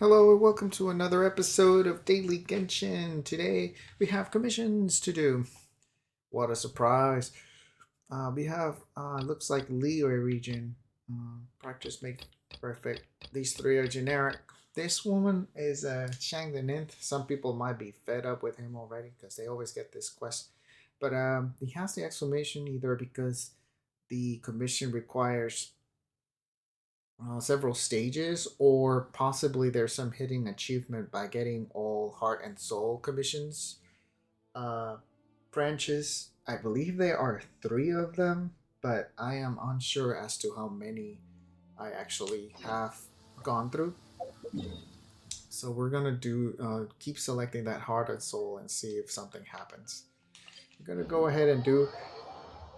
Hello and welcome to another episode of Daily Genshin. Today we have commissions to do. What a surprise! We have looks like Liyue region. Practice make perfect. These three are generic. This woman is Shang the Ninth. Some people might be fed up with him already because they always get this quest. But he has the exclamation either because the commission requires several stages, or possibly there's some hidden achievement by getting all heart and soul commissions uh, branches. I believe there are three of them, but I am unsure as to how many I actually have gone through. So we're gonna do keep selecting that heart and soul and see if something happens. I'm gonna go ahead and do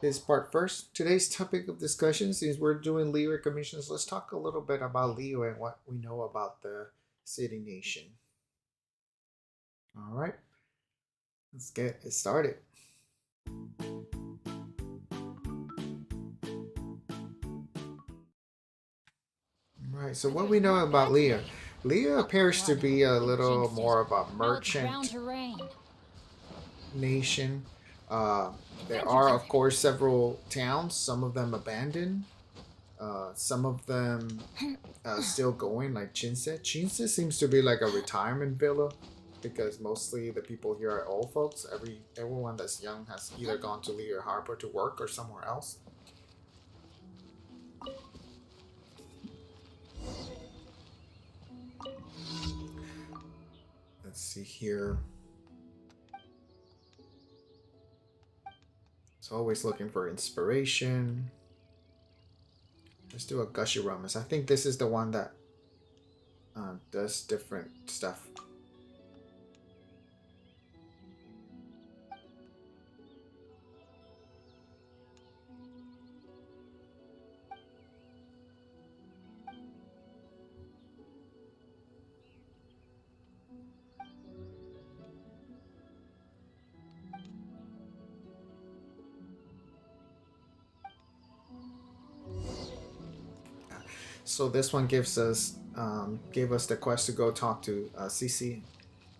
this part first. Today's topic of discussion, since we're doing Liyue commissions, let's talk a little bit about Liyue and what we know about the city nation. All right, let's get it started. All right, so what we know about Liyue. Liyue appears to be a little more of a merchant nation. Uh, there are, of course, several towns, some of them abandoned, some of them still going, like Chinse. Chinse seems to be like a retirement villa because mostly the people here are old folks. Everyone that's young has either gone to Liyue Harbor to work or somewhere else. Let's see here. It's always looking for inspiration. Let's do a Gushy Romance. I think this is the one that does different stuff. So this one gave us the quest to go talk to Cece,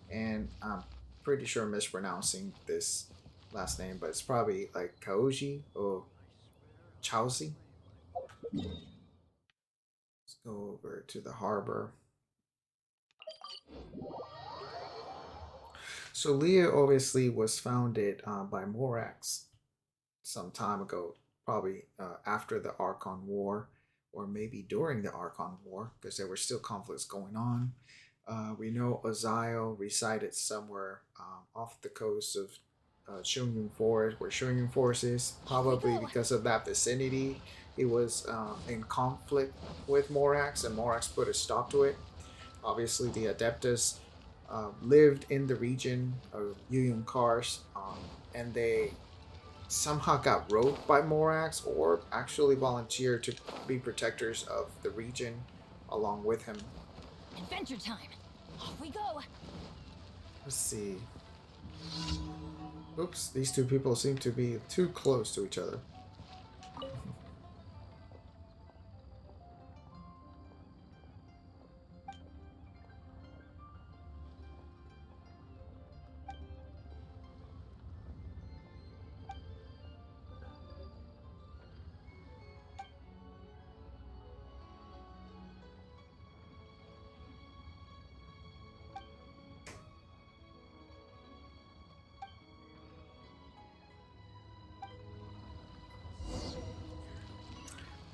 and I'm pretty sure I'm mispronouncing this last name, but it's probably like Kaoji or Chauzi. Let's go over to the harbor. So Liyue obviously was founded by Morax some time ago, probably after the Archon War, or maybe during the Archon War, because there were still conflicts going on. We know Oziel resided somewhere off the coast of Shunyun Forest, where Shunyun Forest is, probably because of that vicinity. It was in conflict with Morax, and Morax put a stop to it. Obviously, the Adeptus lived in the region of Yuyun Kars, and they somehow got rogued by Morax or actually volunteered to be protectors of the region along with him. Adventure time. Off we go. Let's see. Oops, these two people seem to be too close to each other.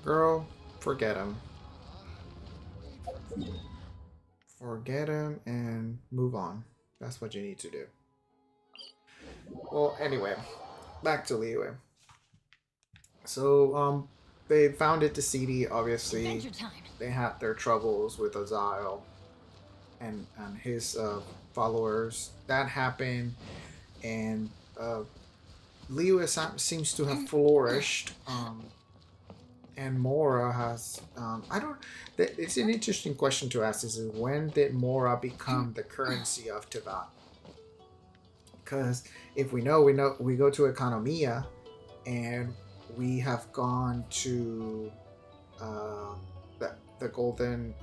Girl, forget him. Forget him and move on. That's what you need to do. Well, anyway, back to Liyue. So, they founded the city. Obviously, they had their troubles with Azael and his followers. That happened, and Liyue seems to have flourished. And Mora has I don't. It's an interesting question to ask. Is when did Mora become the currency of Tibet? Because if we go to Economia, and we have gone to uh, the golden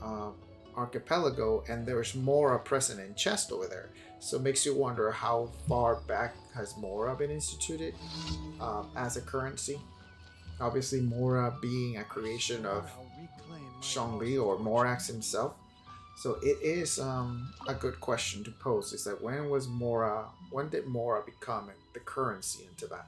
archipelago, and there's Mora present in chest over there. So it makes you wonder how far back has Mora been instituted as a currency. Obviously, Mora being a creation of Shangli or Morax himself. So it is a good question to pose. Is that when did Mora become the currency in Tibet?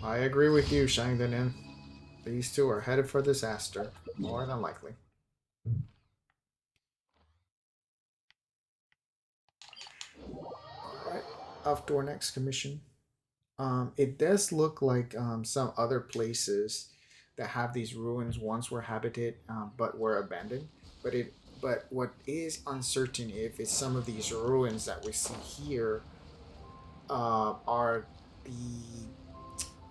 I agree with you, Shangdanin. These two are headed for disaster, more than likely. Alright, off to our next commission. It does look like some other places that have these ruins once were habited, but were abandoned. But what is uncertain if some of these ruins that we see here the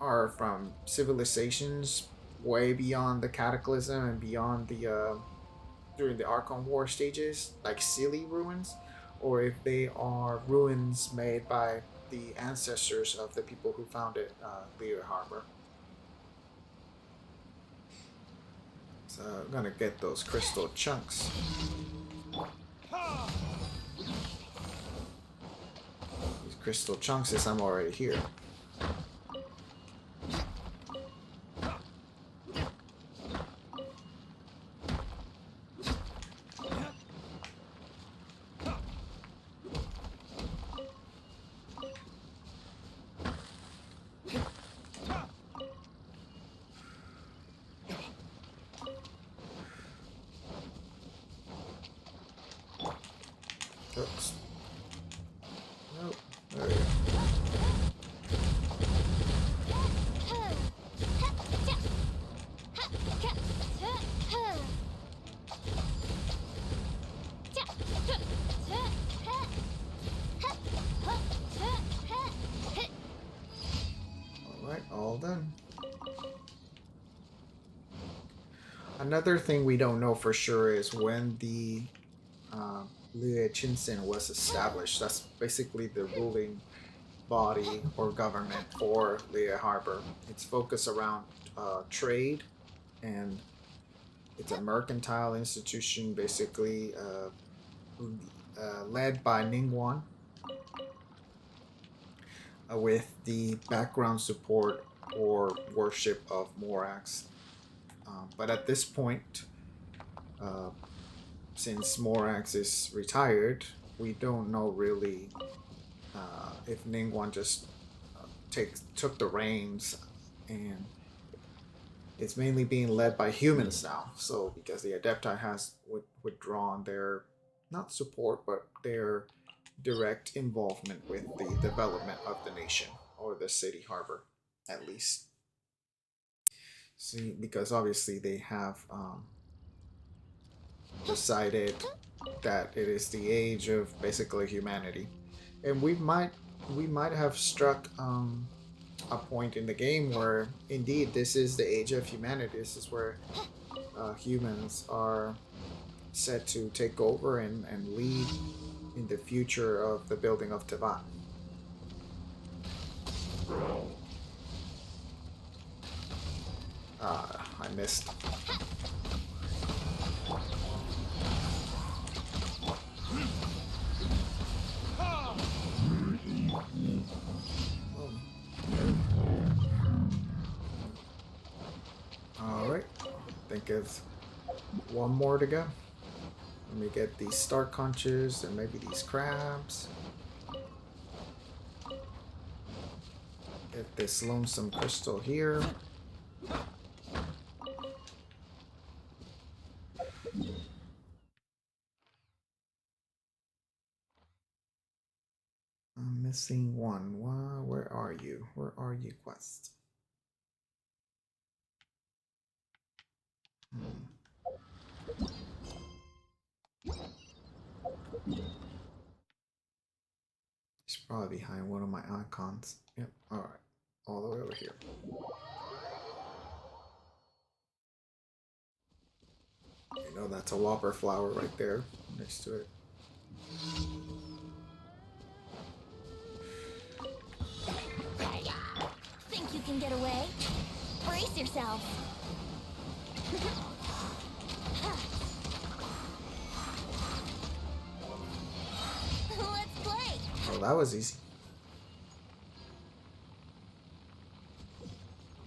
are from civilizations way beyond the cataclysm and beyond the during the Archon War stages, like silly ruins, or if they are ruins made by the ancestors of the people who founded Liyue Harbor. So I'm gonna get those crystal chunks. These crystal chunks is I'm already here. Oops. Nope. There we go. Alright, all done. Another thing we don't know for sure is when the Liyue Chinsen was established. That's basically the ruling body or government for Liyue Harbor. It's focused around trade, and it's a mercantile institution, basically led by Ningguang, with the background support or worship of Morax. But at this point, uh, since Morax is retired, we don't know really if Ningguang just took the reins, and it's mainly being led by humans now. So because the Adepti has withdrawn their not support but their direct involvement with the development of the nation or the city harbor, at least. See, because obviously they have decided that it is the age of basically humanity, and we might have struck a point in the game where indeed this is the age of humanity. This is where humans are set to take over and lead in the future of the building of Teyvat. I missed. Alright, I think it's one more to go. Let me get these star conches and maybe these crabs. Get this lonesome crystal here. I'm missing one. Where are you? Where are you, Quest? It's probably behind one of my icons. Yep, alright. All the way over here. You know, that's a whopper flower right there next to it. Think you can get away? Brace yourself. Let's play. Oh, that was easy.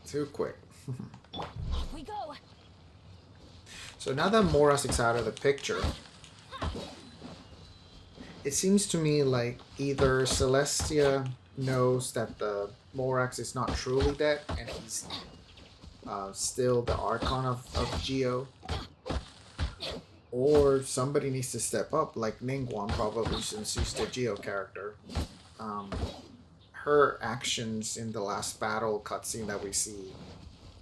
Too quick. Off we go. So now that Morax's out of the picture, it seems to me like either Celestia knows that the Morax is not truly dead and he's still the Archon of Geo, or somebody needs to step up, like Ningguang probably, since she's the Geo character. Her actions in the last battle cutscene that we see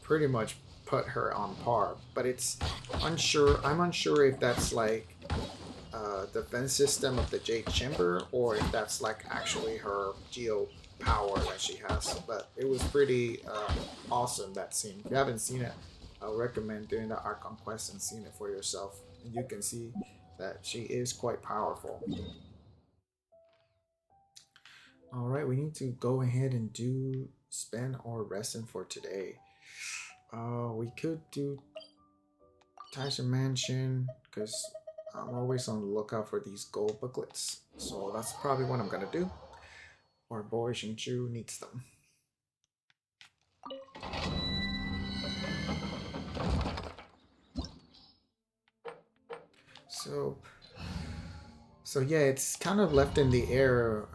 pretty much put her on par, but it's unsure. I'm unsure if that's like defense system of the Jade Chamber, or if that's like actually her Geo power that she has. But it was pretty awesome, that scene. If you haven't seen it, I recommend doing the Archon quest and seeing it for yourself, and you can see that she is quite powerful. Alright, we need to go ahead and spend our resting for today. We could do Taishan Mansion, because I'm always on the lookout for these gold booklets. So that's probably what I'm gonna do. Our boy Xingqiu needs them. So yeah, it's kind of left in the air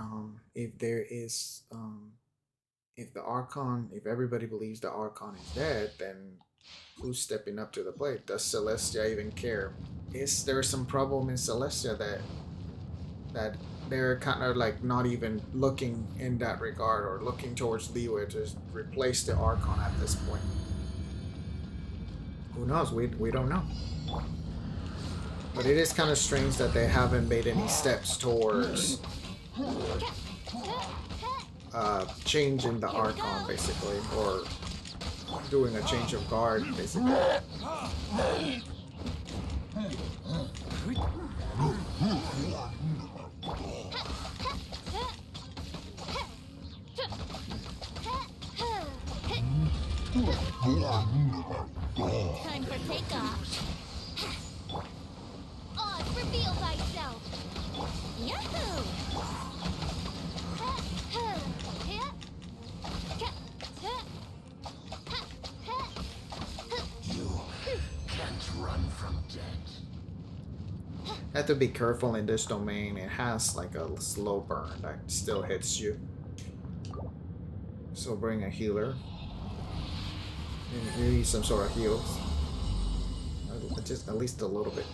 if there is if the Archon, if everybody believes the Archon is dead, then who's stepping up to the plate? Does Celestia even care? Is there some problem in Celestia that they're kind of like not even looking in that regard, or looking towards Liyue to replace the Archon at this point? Who knows? We don't know. But it is kind of strange that they haven't made any steps towards changing the Archon, basically, or doing a change of guard, basically. Time for takeoff. Oz, reveal thyself. Yahoo! You can't run from death. Have to be careful in this domain. It has like a slow burn that still hits you. So bring a healer. You need some sort of heals. Just at least a little bit.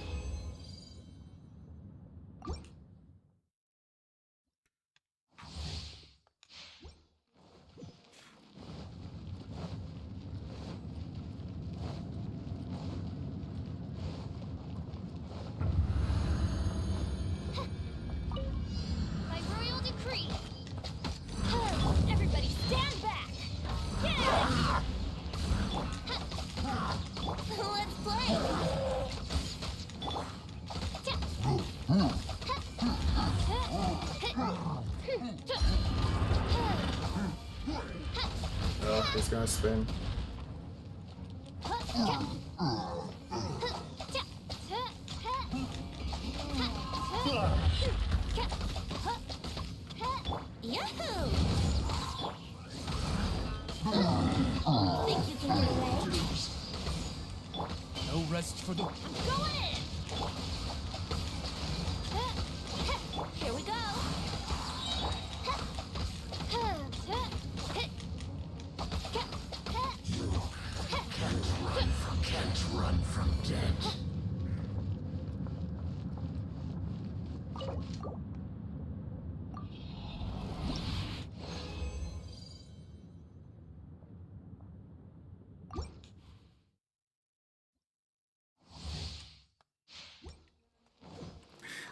By royal decree. Everybody stand back. Yeah! Let's play. Oh, he's gonna spin. Yahoo! Think you can get away? No rest for the... I'm going in! Here we go! Can't run from death.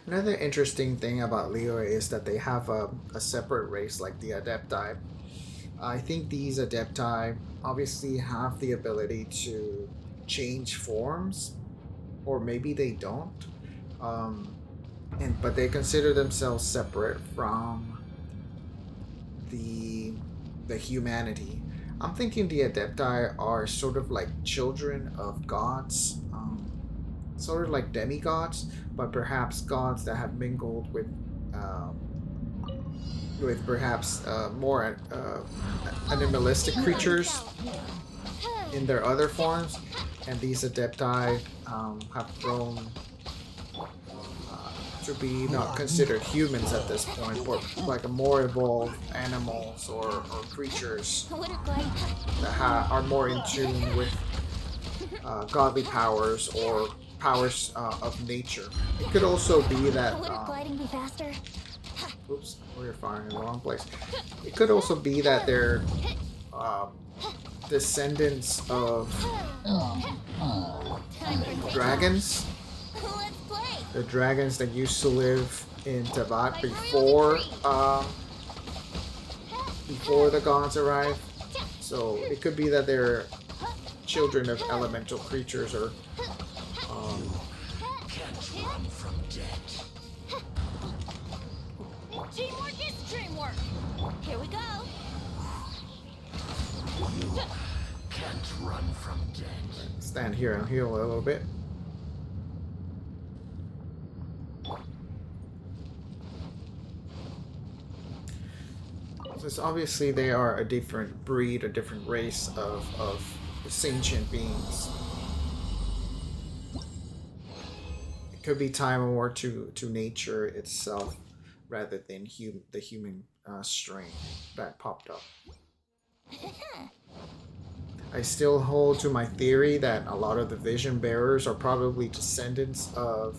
Another interesting thing about Liyue is that they have a separate race like the Adepti. I think these Adepti obviously have the ability to change forms or maybe they don't. Um, but they consider themselves separate from the humanity. I'm thinking the Adepti are sort of like children of gods, sort of like demigods, but perhaps gods that have mingled with perhaps more animalistic creatures in their other forms, and these Adepti have grown to be not considered humans at this point, but like a more evolved animals or creatures that are more in tune with godly powers or powers of nature. It could also be that. Wouldn't gliding be faster? Oops, we're firing in the wrong place. It could also be that they're um, descendants of Time for dragons. Let's play. The dragons that used to live in Tabat By royal decree. before the gods arrived. So it could be that they're children of elemental creatures or Can't run from death. Teamwork is dreamwork. Here we go. You can't run from death. stand here and heal a little bit. So it's obviously they are a different breed, a different race of sentient beings. It could be time or to nature itself rather than the human strain that popped up. I still hold to my theory that a lot of the vision bearers are probably descendants of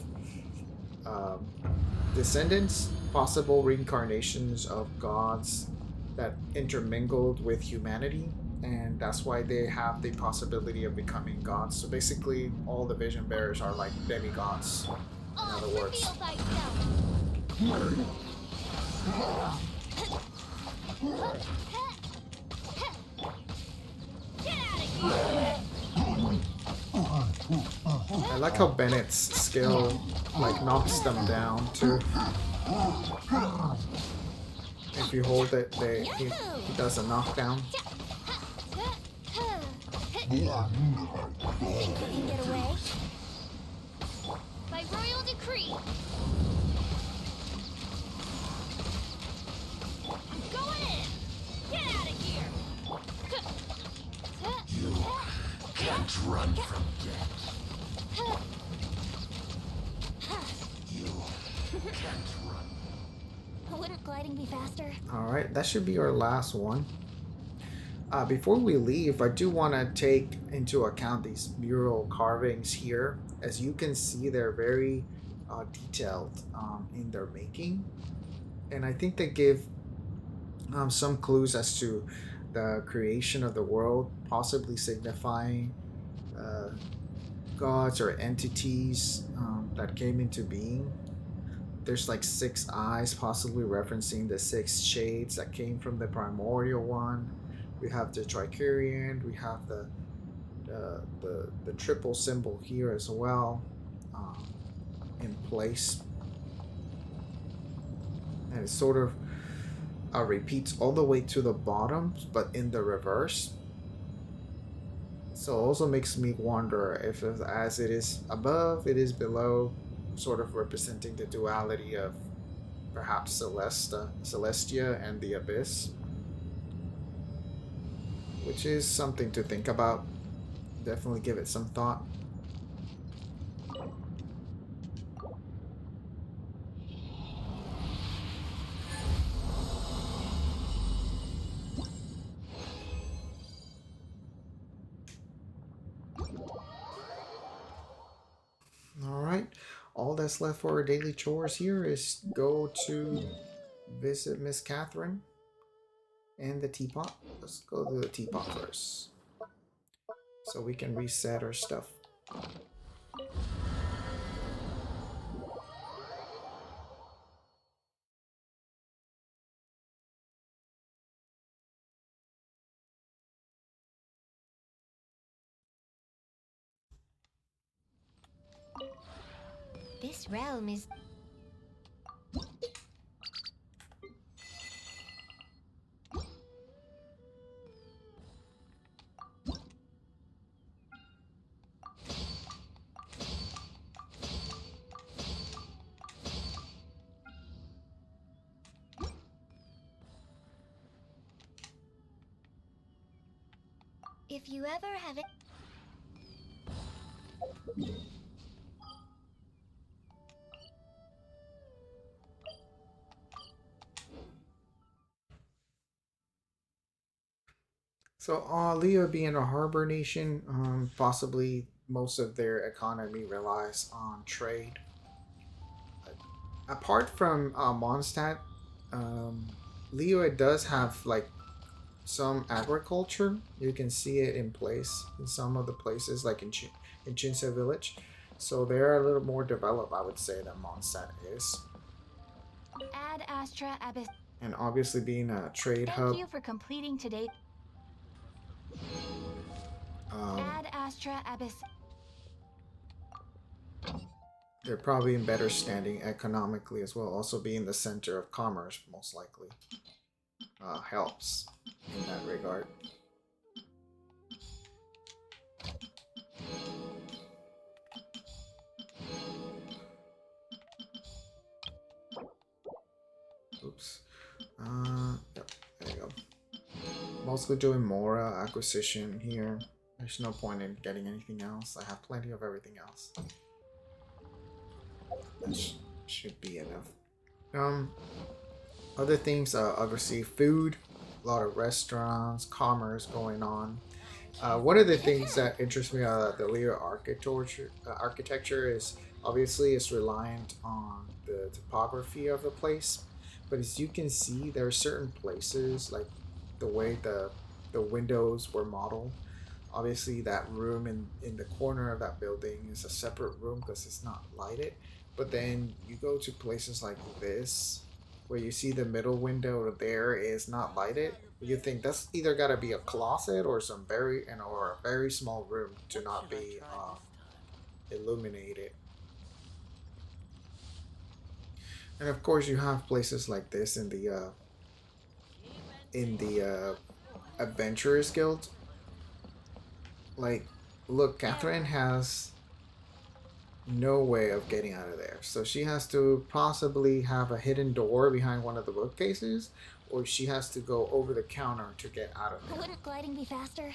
possible reincarnations of gods that intermingled with humanity, and that's why they have the possibility of becoming gods. So basically, all the vision bearers are like demigods. In other words. I like how Bennett's skill like knocks them down too. If you hold it, he does a knockdown. Think you can get away? By royal decree. I'm going in. Get out of here. You can't run from death. You can't run. Wouldn't gliding be faster? Alright, that should be our last one. Before we leave, I do want to take into account these mural carvings here. As you can see, they're very detailed in their making. And I think they give some clues as to the creation of the world, possibly signifying gods or entities that came into being. There's like 6 eyes, possibly referencing the 6 shades that came from the primordial one. We have the Tricurion, we have the triple symbol here as well in place. And it sort of repeats all the way to the bottom, but in the reverse. So it also makes me wonder if as it is above, it is below, sort of representing the duality of perhaps Celestia and the Abyss. Which is something to think about. Definitely give it some thought. Alright, all that's left for our daily chores here is go to visit Miss Catherine and the teapot. Let's go to the teapot first, so we can reset our stuff. This realm is... If you ever have it... So, Liyue being a harbor nation, possibly most of their economy relies on trade. Apart from Mondstadt, um, Liyue does have like some agriculture. You can see it in place in some of the places, like in Chinsa village. So they're a little more developed, I would say, than Mondstadt is. Ad Astra Abyss. And obviously, being a trade Thank hub, you for completing today. Ad Astra Abyss. they're probably in better standing economically as well. Also, being the center of commerce, most likely, helps in that regard. Oops. Yep, there you go. Mostly doing Mora acquisition here. There's no point in getting anything else. I have plenty of everything else. That should be enough. Other things, obviously food, a lot of restaurants, commerce going on. One of the things that interests me about the Liyue architecture is obviously it's reliant on the topography of the place, but as you can see, there are certain places like the way the windows were modeled. Obviously, that room in the corner of that building is a separate room because it's not lighted. But then you go to places like this, where you see the middle window there is not lighted. You think that's either got to be a closet or or a very small room to not be illuminated. And of course, you have places like this in the Adventurers Guild. Like, look, Catherine has no way of getting out of there. So she has to possibly have a hidden door behind one of the bookcases, or she has to go over the counter to get out of there. Wouldn't gliding be faster?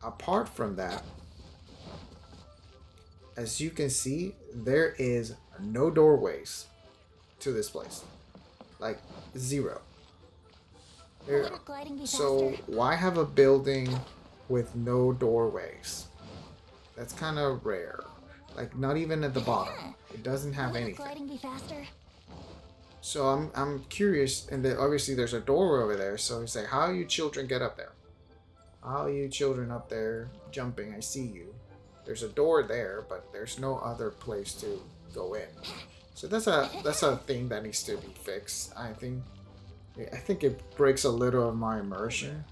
Apart from that, as you can see, there is no doorways to this place. Like, zero. Wouldn't gliding be So faster? why have a building with no doorways? That's kind of rare. Like, not even at the bottom. It doesn't have Wouldn't anything. gliding be faster? So I'm curious, and then obviously there's a door over there. So he's like, "How you children get up there? How you children up there jumping? I see you. There's a door there, but there's no other place to go in." So that's a thing that needs to be fixed. I think it breaks a little of my immersion.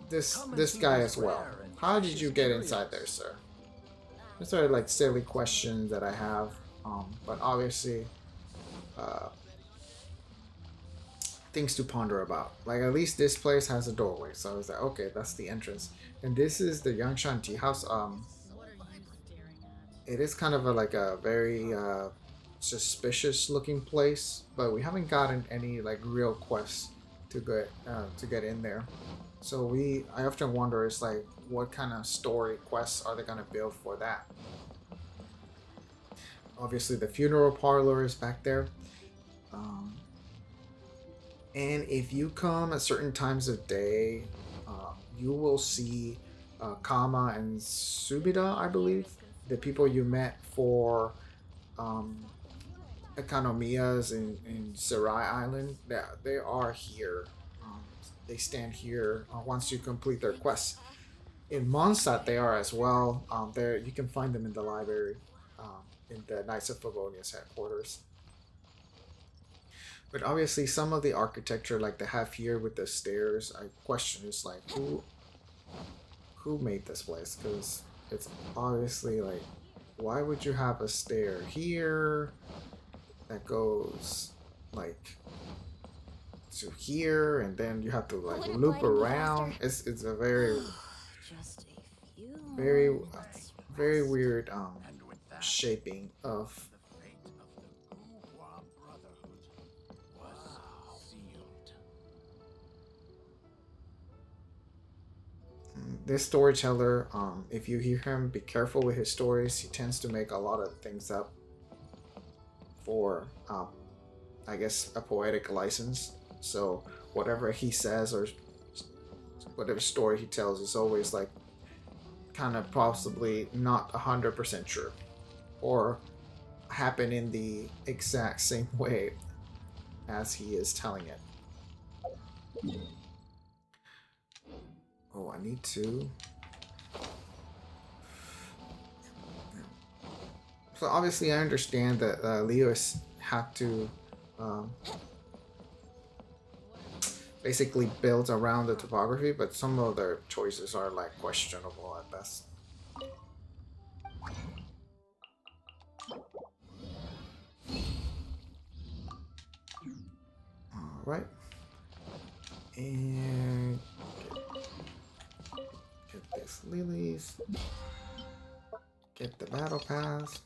This guy as well. How did you get inside there, sir? These are like silly questions that I have, but obviously, things to ponder about. Like, at least this place has a doorway, so I was like, okay, that's the entrance. And this is the Yangshan Tea House. It is kind of like a very suspicious looking place, but we haven't gotten any like real quests to get in there. So I often wonder, is like, what kind of story quests are they gonna build for that? Obviously, the funeral parlor is back there. And if you come at certain times of day, you will see Kama and Subida, I believe, the people you met for Economias in Sarai Island. They are here. They stand here once you complete their quests. In Mondstadt, they are as well. There you can find them in the library, in the Knights of Favonia's headquarters. But obviously, some of the architecture, like the half here with the stairs, I question is like, who made this place? Because it's obviously like why would you have a stair here that goes like to here, and then you have to like Wouldn't loop blighting be around? faster? It's a very Just a few very moments. very weird And with that, shaping of the fate of the Bourgeois Brotherhood was sealed. this storyteller. If you hear him, be careful with his stories. He tends to make a lot of things up for I guess a poetic license. So whatever he says or whatever story he tells is always like kind of possibly not 100% true or happen in the exact same way as he is telling it. Oh, I need to. So obviously, I understand that Liyue had to basically build around the topography, but some of their choices are like questionable at best. All right, and get this lilies. Get the battle pass.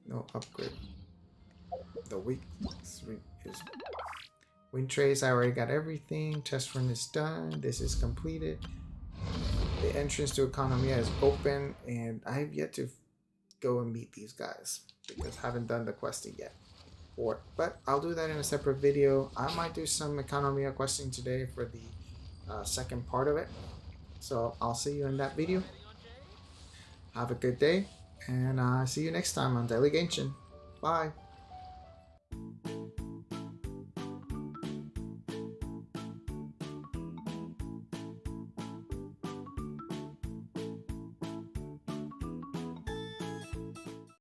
No upgrade. The week is wind trace. I already got everything. Test run is done. This is completed. The entrance to Economia is open, and I have yet to go and meet these guys because I haven't done the questing yet. But I'll do that in a separate video. I might do some Economia questing today for the second part of it. So I'll see you in that video. Have a good day, and see you next time on Daily Genshin. Bye.